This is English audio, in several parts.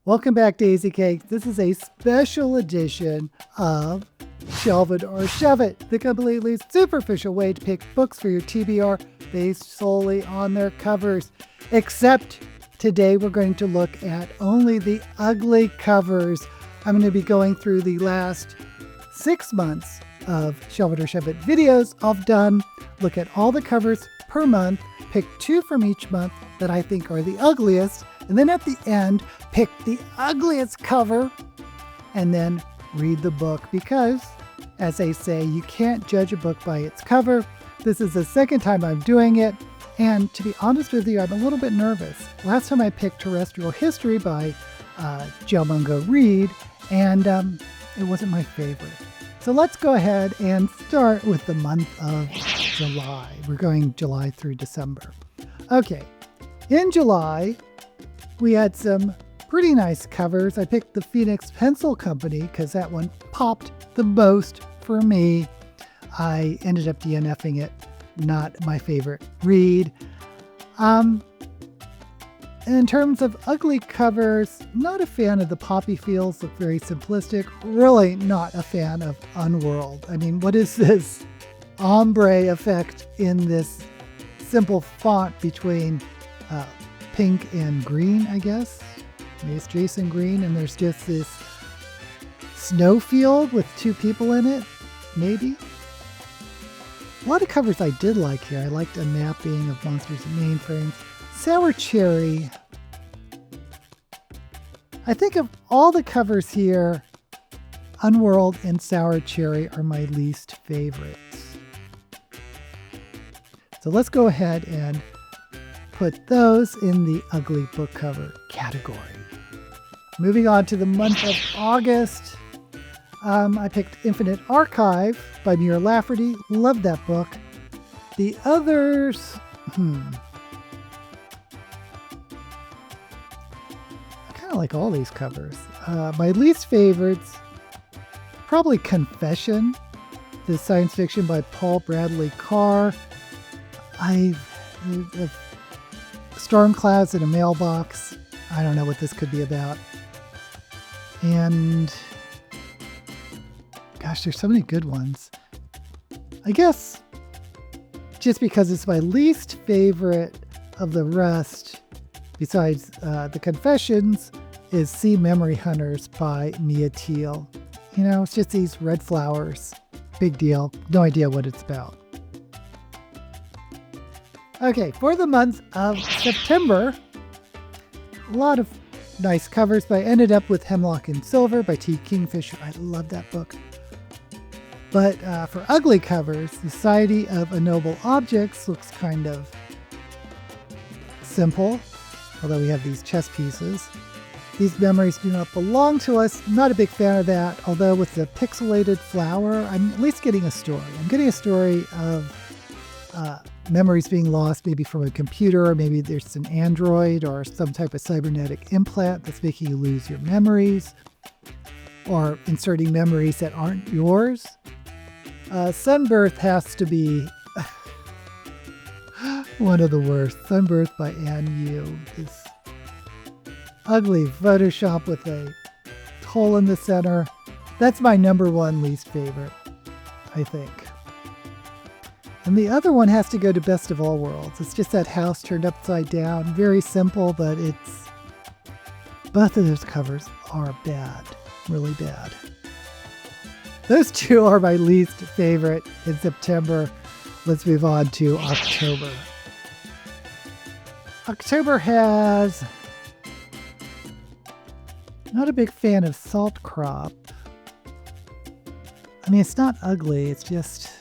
Welcome back, Daisy Cakes. This is a special edition of Shelve It or Shove It, the completely superficial way to pick books for your TBR based solely on their covers. Except today we're going to look at only the ugly covers. I'm going to be going through the last 6 months of Shelve It or Shove It videos I've done, look at all the covers per month, pick 2 from each month that I think are the ugliest, and then at the end, pick the ugliest cover and then read the book because, as they say, you can't judge a book by its cover. This is the second time I'm doing it, and to be honest with you, I'm a little bit nervous. Last time I picked Terrestrial History by Jill Mungo Reid, and it wasn't my favorite. So let's go ahead and start with the month of July. We're going July through December. Okay, in July, we had some pretty nice covers. I picked the Phoenix Pencil Company because that one popped the most for me. I ended up DNFing it, not my favorite read. In terms of ugly covers, not a fan of the poppy feels, look very simplistic. Really not a fan of Unworld. I mean, what is this ombre effect in this simple font between pink and green, I guess? Maybe it's Jason Green, and there's just this snowfield with 2 people in it, maybe? A lot of covers I did like here. I liked a mapping of monsters and mainframes. Sour Cherry. I think of all the covers here, Unworld and Sour Cherry are my least favorites. So let's go ahead and put those in the ugly book cover category. Moving on to the month of August, I picked Infinite Archive by Muir Lafferty. Loved that book. The others, I kind of like all these covers. My least favorites, probably Confession, the science fiction by Paul Bradley Carr. Storm clouds in a mailbox. I don't know what this could be about. And gosh, there's so many good ones. I guess just because it's my least favorite of the rest, besides the Confessions, is Sea Memory Hunters by Mia Teal. You know, it's just these red flowers. Big deal. No idea what it's about. Okay, for the month of September, a lot of nice covers, but I ended up with Hemlock and Silver by T. Kingfisher. I love that book. But for ugly covers, Society of Unknowable Objects looks kind of simple, although we have these chess pieces. These memories do not belong to us. I'm not a big fan of that, although with the pixelated flower, I'm at least getting a story. I'm getting a story of memories being lost, maybe from a computer, or maybe there's an android or some type of cybernetic implant that's making you lose your memories, or inserting memories that aren't yours. Sunbirth has to be one of the worst. Sunbirth by Ann Yu is ugly. Photoshop with a hole in the center. That's my number 1 least favorite, I think. And the other one has to go to Best of All Worlds. It's just that house turned upside down. Very simple, but both of those covers are bad. Really bad. Those 2 are my least favorite in September. Let's move on to October. October has... Not a big fan of Salt Crop. I mean, it's not ugly, it's just...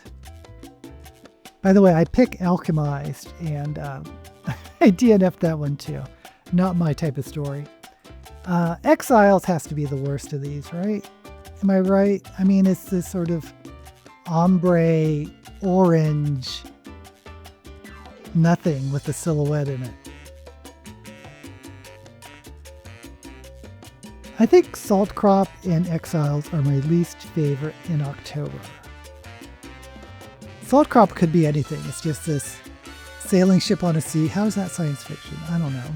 By the way, I pick Alchemized, and I DNF'd that one too. Not my type of story. Exiles has to be the worst of these, right? Am I right? I mean, it's this sort of ombre orange nothing with a silhouette in it. I think Salt Crop and Exiles are my least favorite in October. Salt Crop could be anything. It's just this sailing ship on a sea. How is that science fiction? I don't know.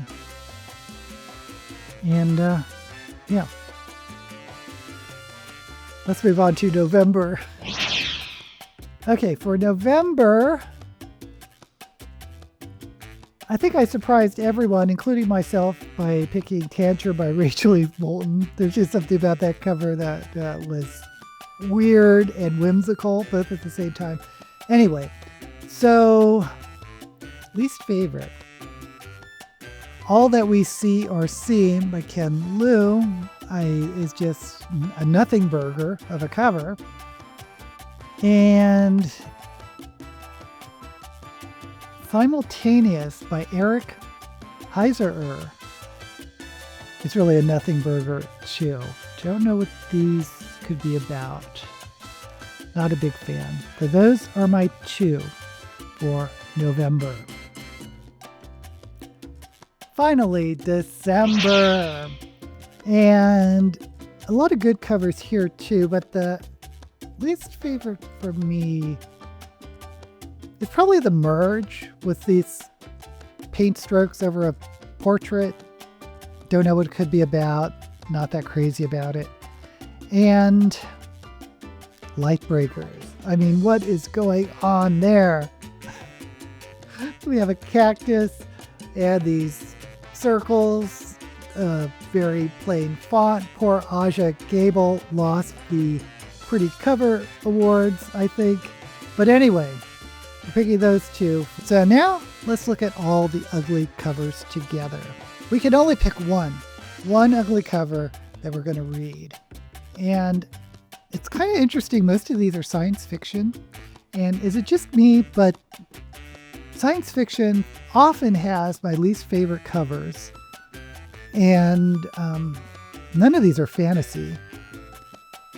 And Yeah. Let's move on to November. Okay, for November, I think I surprised everyone, including myself, by picking Tantrum by Rachel E. Moulton. There's just something about that cover that was weird and whimsical, both at the same time. Anyway, so least favorite. All That We See or Seem by Ken Liu is just a nothing burger of a cover. And Simultaneous by Eric Heiserer. It's really a nothing burger too. Don't know what these could be about. Not a big fan. But those are my two for November. Finally, December. And a lot of good covers here too, but the least favorite for me is probably the merge with these paint strokes over a portrait. Don't know what it could be about. Not that crazy about it. And Lightbreakers. I mean, what is going on there? We have a cactus and these circles, very plain font. Poor Aja Gabel lost the Pretty Cover Awards, I think. But anyway, we're picking those two. So now let's look at all the ugly covers together. We can only pick one ugly cover that we're going to read. And it's kind of interesting. Most of these are science fiction. And is it just me? But science fiction often has my least favorite covers. And none of these are fantasy.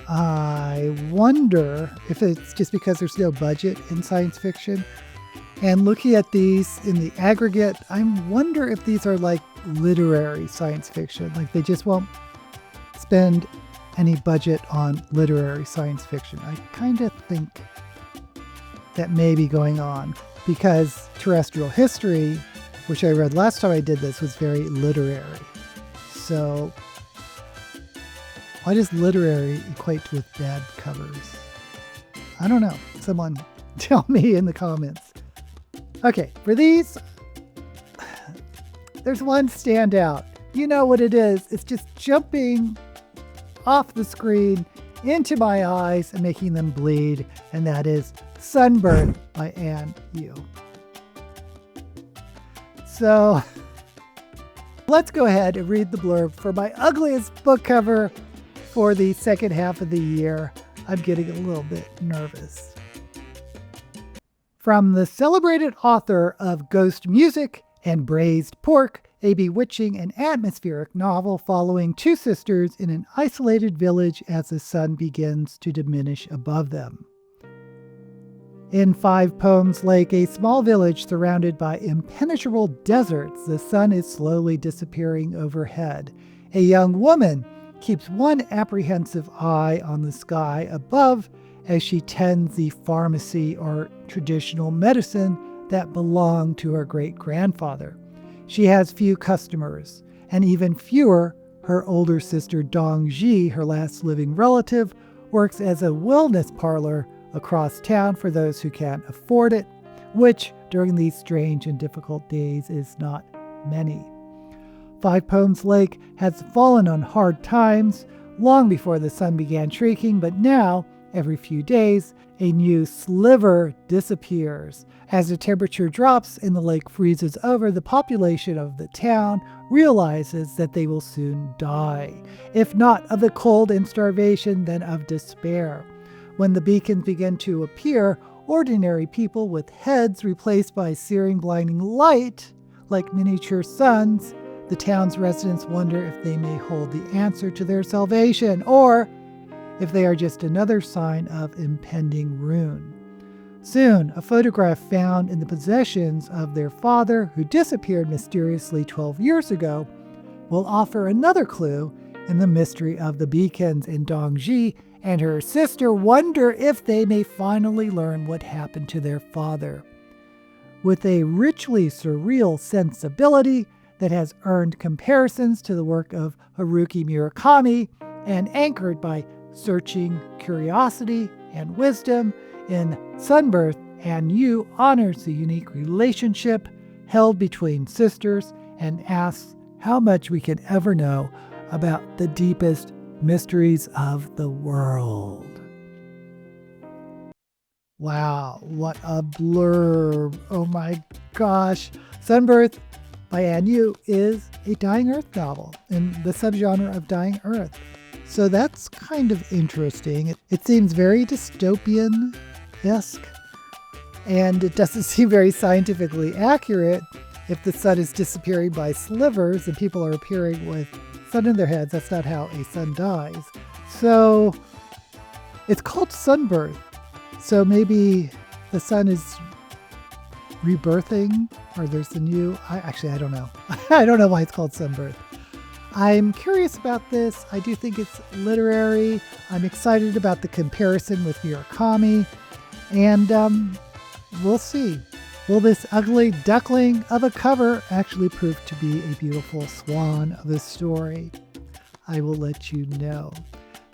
I wonder if it's just because there's no budget in science fiction. And looking at these in the aggregate, I wonder if these are like literary science fiction. Like they just won't spend any budget on literary science fiction. I kind of think that may be going on because Terrestrial History, which I read last time I did this, was very literary. So why does literary equate with bad covers? I don't know. Someone tell me in the comments. Okay, for these, there's one standout. You know what it is. It's just jumping off the screen into my eyes and making them bleed. And that is Sunburn by Anne Yu. So let's go ahead and read the blurb for my ugliest book cover for the second half of the year. I'm getting a little bit nervous. From the celebrated author of Ghost Music and Braised Pork, a bewitching and atmospheric novel following two sisters in an isolated village as the sun begins to diminish above them. In 5 Poems Lake, a small village surrounded by impenetrable deserts, the sun is slowly disappearing overhead. A young woman keeps one apprehensive eye on the sky above as she tends the pharmacy or traditional medicine that belonged to her great-grandfather. She has few customers, and even fewer. Her older sister Dong Ji, her last living relative, works as a wellness parlor across town for those who can't afford it, which during these strange and difficult days is not many. 5 Poems Lake has fallen on hard times long before the sun began streaking, but now, every few days, a new sliver disappears. As the temperature drops and the lake freezes over, the population of the town realizes that they will soon die, if not of the cold and starvation, then of despair. When the beacons begin to appear, ordinary people with heads replaced by searing, blinding light, like miniature suns, the town's residents wonder if they may hold the answer to their salvation, or if they are just another sign of impending ruin. Soon, a photograph found in the possessions of their father, who disappeared mysteriously 12 years ago, will offer another clue in the mystery of the beacons, and Dong Ji and her sister wonder if they may finally learn what happened to their father. With a richly surreal sensibility that has earned comparisons to the work of Haruki Murakami and anchored by searching curiosity and wisdom. In Sunbirth, Ann Yu honors the unique relationship held between sisters and asks how much we can ever know about the deepest mysteries of the world. Wow, what a blurb. Oh my gosh. Sunbirth by Ann Yu is a Dying Earth novel in the subgenre of Dying Earth. So that's kind of interesting. It seems very dystopian-esque, and it doesn't seem very scientifically accurate. If the sun is disappearing by slivers and people are appearing with sun in their heads, that's not how a sun dies. So it's called Sunbirth. So maybe the sun is rebirthing, or there's a new... I don't know. I don't know why it's called Sunbirth. I'm curious about this. I do think it's literary. I'm excited about the comparison with Murakami. And we'll see. Will this ugly duckling of a cover actually prove to be a beautiful swan of a story? I will let you know.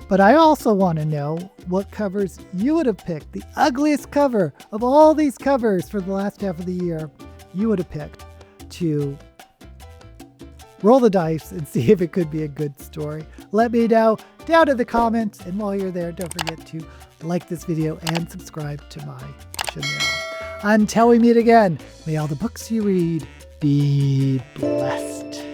But I also want to know what covers you would have picked. The ugliest cover of all these covers for the last half of the year you would have picked to roll the dice and see if it could be a good story. Let me know down in the comments. And while you're there, don't forget to like this video and subscribe to my channel. Until we meet again, may all the books you read be blessed.